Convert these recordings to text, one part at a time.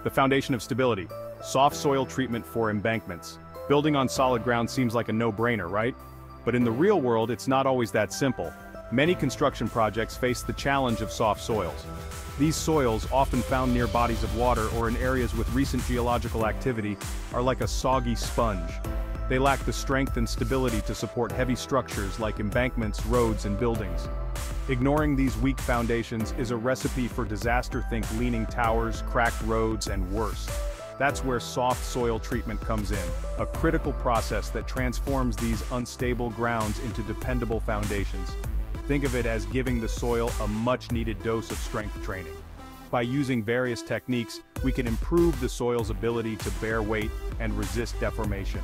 The foundation of stability. Soft soil treatment for embankments. Building on solid ground seems like a no-brainer, right? But in the real world, it's not always that simple. Many construction projects face the challenge of soft soils. These soils, often found near bodies of water or in areas with recent geological activity, are like a soggy sponge. They lack the strength and stability to support heavy structures like embankments, roads, and buildings. Ignoring these weak foundations is a recipe for disaster. Think leaning towers, cracked roads, and worse. That's where soft soil treatment comes in, a critical process that transforms these unstable grounds into dependable foundations. Think of it as giving the soil a much-needed dose of strength training. By using various techniques, we can improve the soil's ability to bear weight and resist deformation.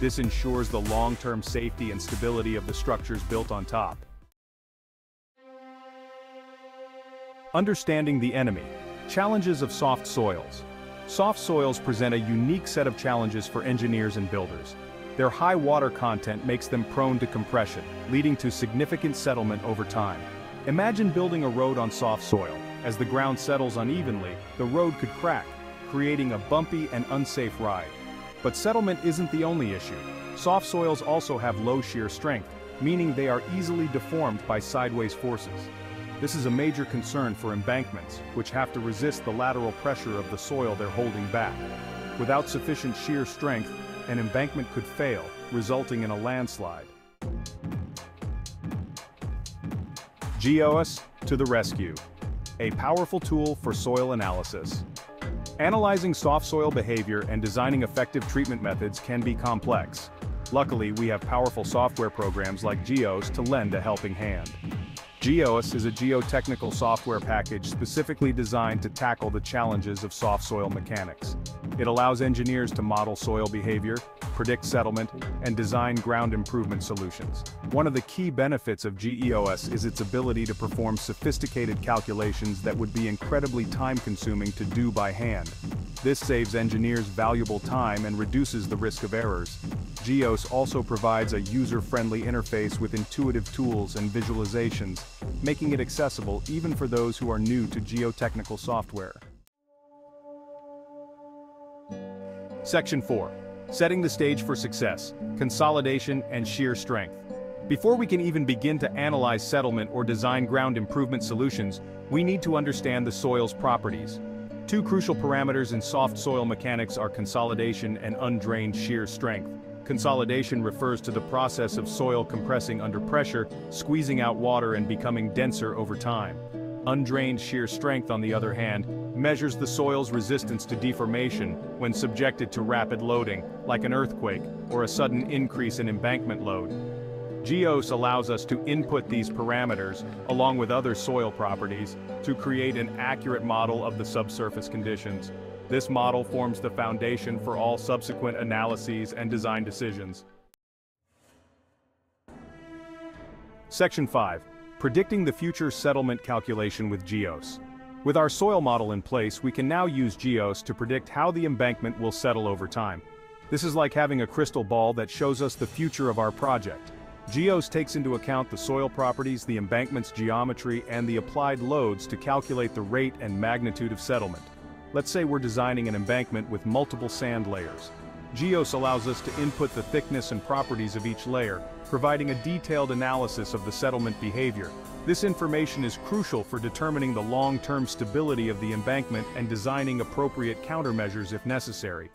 This ensures the long-term safety and stability of the structures built on top. Understanding the enemy. Challenges of soft soils. Soft soils present a unique set of challenges for engineers and builders. Their high water content makes them prone to compression, leading to significant settlement over time. Imagine building a road on soft soil. As the ground settles unevenly, the road could crack, creating a bumpy and unsafe ride. But settlement isn't the only issue. Soft soils also have low shear strength, meaning they are easily deformed by sideways forces. This is a major concern for embankments, which have to resist the lateral pressure of the soil they're holding back. Without sufficient shear strength, an embankment could fail, resulting in a landslide. GEOS to the rescue. A powerful tool for soil analysis. Analyzing soft soil behavior and designing effective treatment methods can be complex. Luckily, we have powerful software programs like GEOS to lend a helping hand. GEOS is a geotechnical software package specifically designed to tackle the challenges of soft soil mechanics. It allows engineers to model soil behavior, predict settlement, and design ground improvement solutions. One of the key benefits of GEOS is its ability to perform sophisticated calculations that would be incredibly time-consuming to do by hand. This saves engineers valuable time and reduces the risk of errors. GEOS also provides a user-friendly interface with intuitive tools and visualizations, making it accessible even for those who are new to geotechnical software. Section 4. Setting the stage for success, consolidation and shear strength. Before we can even begin to analyze settlement or design ground improvement solutions, we need to understand the soil's properties. Two crucial parameters in soft soil mechanics are consolidation and undrained shear strength. Consolidation refers to the process of soil compressing under pressure, squeezing out water and becoming denser over time. Undrained shear strength, on the other hand, measures the soil's resistance to deformation when subjected to rapid loading, like an earthquake or a sudden increase in embankment load. GEOS allows us to input these parameters, along with other soil properties, to create an accurate model of the subsurface conditions. This model forms the foundation for all subsequent analyses and design decisions. Section 5. Predicting the future settlement calculation with GEOS. With our soil model in place, we can now use GEOS to predict how the embankment will settle over time. This is like having a crystal ball that shows us the future of our project. GEOS takes into account the soil properties, the embankment's geometry, and the applied loads to calculate the rate and magnitude of settlement. Let's say we're designing an embankment with multiple sand layers. GEOS allows us to input the thickness and properties of each layer, providing a detailed analysis of the settlement behavior. This information is crucial for determining the long-term stability of the embankment and designing appropriate countermeasures if necessary.